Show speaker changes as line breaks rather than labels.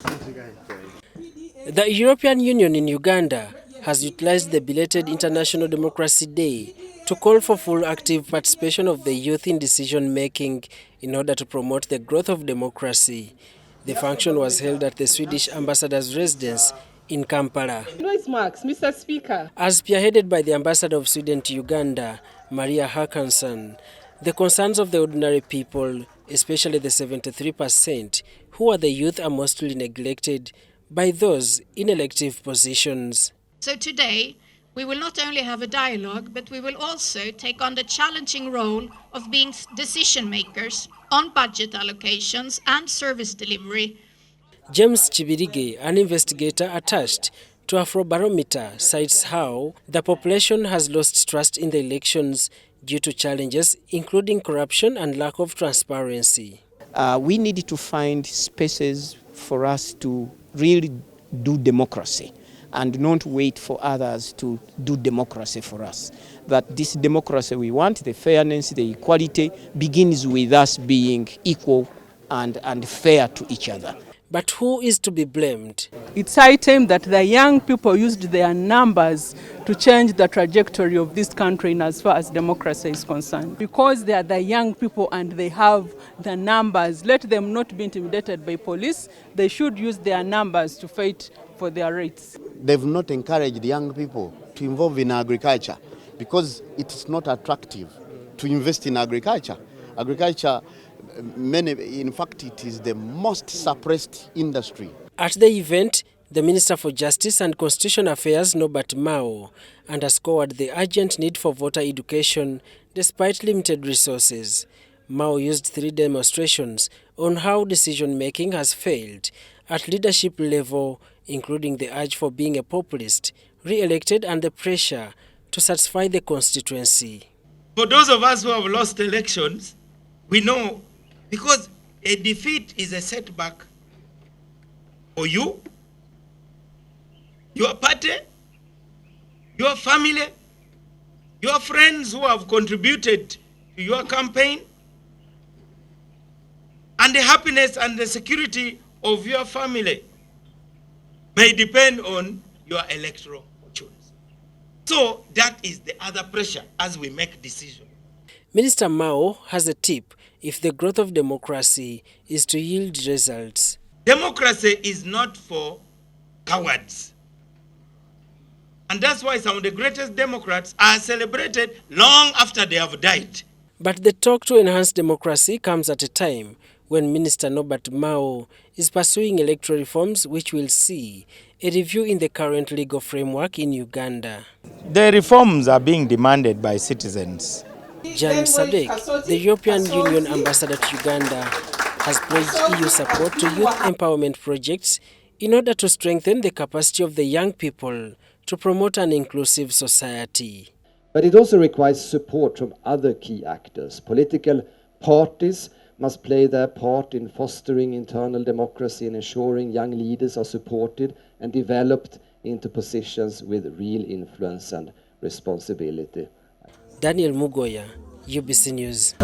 The European Union in Uganda has utilized the belated International Democracy Day to call for full active participation of the youth in decision-making in order to promote the growth of democracy. The function was held at the Swedish Ambassadors' residence in Kampala.
Noise marks, Mr. Speaker.
As spearheaded by the Ambassador of Sweden to Uganda, Maria Håkansson, the concerns of the ordinary people, especially the 73% who are the youth, are mostly neglected by those in elective positions.
So today, we will not only have a dialogue, but we will also take on the challenging role of being decision makers on budget allocations and service delivery.
James Chibirige, an investigator attached to Afrobarometer, cites how the population has lost trust in the elections due to challenges including corruption and lack of transparency.
We need to find spaces for us to really do democracy and not wait for others to do democracy for us. That this democracy we want, the fairness, the equality, begins with us being equal and fair to each other.
But who is to be blamed?
It's high time that the young people used their numbers to change the trajectory of this country in as far as democracy is concerned. Because they are the young people and they have the numbers, let them not be intimidated by police. They should use their numbers to fight for their rights.
They've not encouraged young people to involve in agriculture because it's not attractive to invest in agriculture. Agriculture, in fact, it is the most suppressed industry.
At the event, the Minister for Justice and Constitutional Affairs, Norbert, underscored the urgent need for voter education despite limited resources. Mao used 3 demonstrations on how decision-making has failed at leadership level, including the urge for being a populist, re-elected, and the pressure to satisfy the constituency.
For those of us who have lost elections, we know because a defeat is a setback for you, your party, your family, your friends who have contributed to your campaign, and the happiness and the security of your family may depend on your electoral fortunes. So that is the other pressure as we make decisions.
Minister Mao has a tip if the growth of democracy is to yield results.
Democracy is not for cowards. And that's why some of the greatest democrats are celebrated long after they have died.
But the talk to enhance democracy comes at a time when Minister Norbert is pursuing electoral reforms which will see a review in the current legal framework in Uganda.
The reforms are being demanded by citizens.
Jan Sadek, the European Union Ambassador to Uganda, has pledged EU support to youth empowerment projects in order to strengthen the capacity of the young people to promote an inclusive society.
But it also requires support from other key actors. Political parties must play their part in fostering internal democracy and ensuring young leaders are supported and developed into positions with real influence and responsibility.
Daniel Mugoya, UBC News.